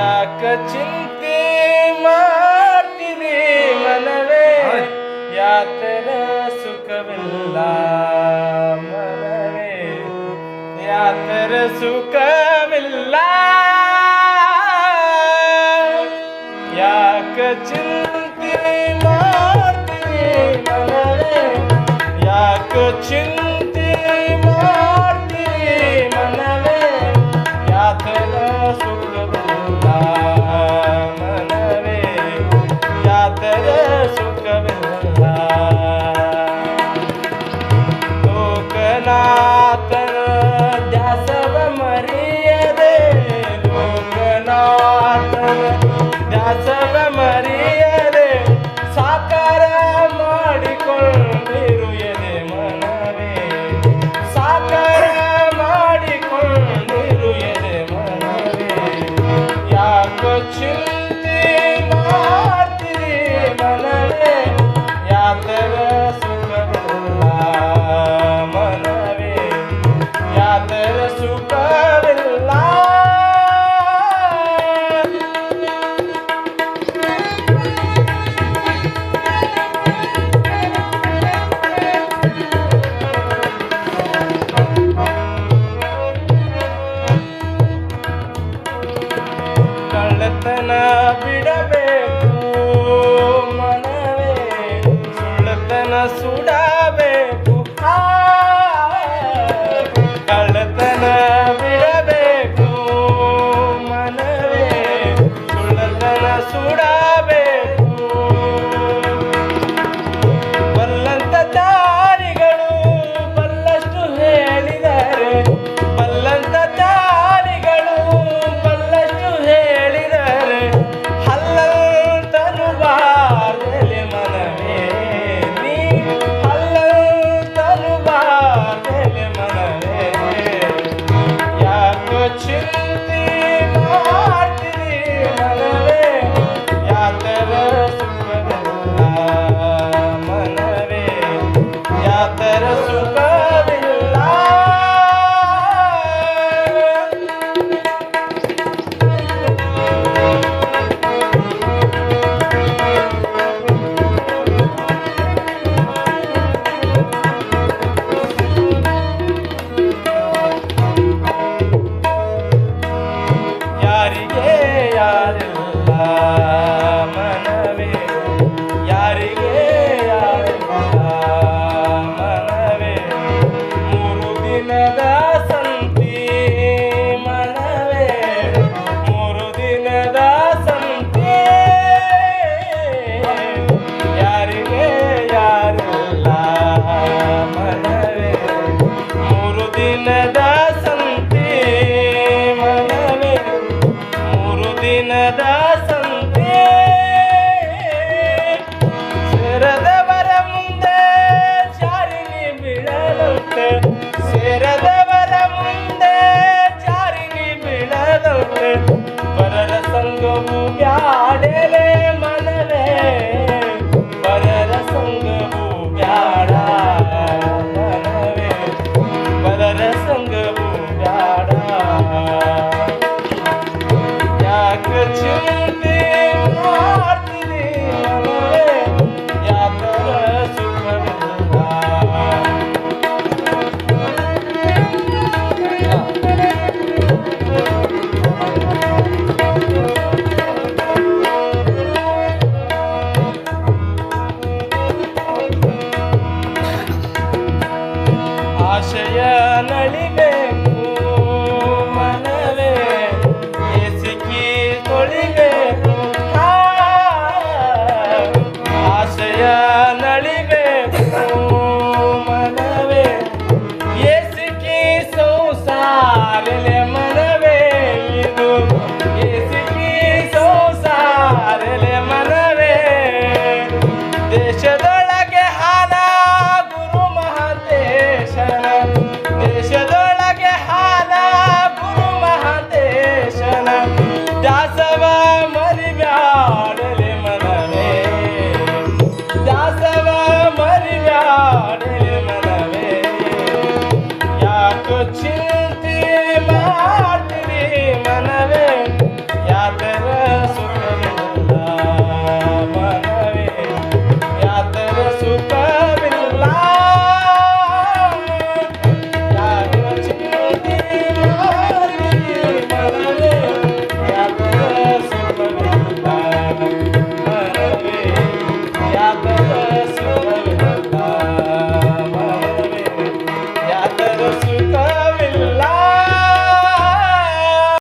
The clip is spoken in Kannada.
ಯಾಕ ಚಿಂತೆ ಮಾಡ್ತೀನಿ ಮನವೇ, ಯಾತರ ಸುಖವಿಲ್ಲ ಮನವೇ, ಯಾತರ ಸುಖವಿಲ್ಲ. ಯಾಕ ಚಿಂತೆ ಮಾಡ್ತೀನಿ ಮನವೇ, ಯಾಕ ಚಿಂತೆ ಮಾಡ್ತೀನಿ ಮನವೇ, ಯಾತರ ಸುಖವಿಲ್ಲ ಮನವೇ, ಯಾತರ ಸುಖವಿಲ್ಲ. ಲೋಕನಾಥನ ದ್ಯಾಸವ ಮರೆಯದೆ, ಲೋಕನಾಥನ ದ್ಯಾಸವ ಮರೆಯದೆ, ಸಾಕಾರ ಮಾಡಿಕೊಂಡಿರು ಎದೆ ಮನವೇ, ಸಾಕಾರ ಮಾಡಿಕೊಂಡಿರು ಎದೆ ಮನವೇ. ಯಾಕೋ ಚಿಂತೆ ಮಾಡ್ತೀರಿ ಮನವೇ, ಯಾತರ ಸುಖವಿಲ್ಲ ಮನವೇ, ಯಾತರ ಸುಖವಿಲ್ಲ. ಕಳ್ಳತನ ಬಿಡಬೇಕು ಮನವೇ, ಸುಳ್ಳತನ ಸುಡಬೇಕು. ಕಳ್ಳತನ ಬಿಡಬೇಕು ಮನವೇ, ಸುಳ್ಳತನ ಸುಡಬೇಕು. ಬಲ್ಲಂತ ದಾರಿಗಳು ಬಲ್ಲಷ್ಟು ಹೇಳಿದರೆ, ಬಲ್ಲಂತ ದಾರಿಗಳು ಬಲ್ಲಷ್ಟು ಹೇಳಿದರೆ, ಹಲ್ಲಂತನು ಬಾರಲೆ ಮನವೇ, ನೀ ಹಲ್ಲಂತನು ಬಾರಲೆ ಮನವೇ. ಯಾಕೋ ಚಿಂತೆ ಮಾಡ್ತೀರಿ ಮನವೇ, ಯಾತರ ಸುಖವಿಲ್ಲ ಮನವೇ, ಯಾತರ ಸುಖವಿಲ್ಲ. ಯಾರಿಗೆ ಯಾರಿಲ್ಲ ಮನವೇ, ಯಾರಿಗೆ ಯಾರಿಲ್ಲ ಮನವೇ. ಮೂರು ದಿನದ ಸಂತಿ ಮನವೇ, ಮೂರು ದಿನದ ಸಂತಿ. ಯಾರಿಗೆ ಯಾರಿಲ್ಲ ಮನವೇ, ಮೂರು ದಿನದ ಸಂತಿ ಮನವೇ, ಮೂರು ದಿನದ ಸಂತೆ. ಸೇರದವರ ಮುಂದೆ ಜಾರಿನಿ ಬೀಳದಂತೆ, ಸೇರದವರ ಮುಂದೆ ಜಾರಿನಿ ಬೀಳದಂತೆ. ಪರರ ಸಂಗವು ಬ್ಯಾಡಲೆ ಮನವೇ, ಪರರ ಸಂಗವು ಬ್ಯಾಡ ಮನವೇ, ಪರರ ಸಂಗವು ಬ್ಯಾಡ. ಯಾಕ ಚಿಂತೆ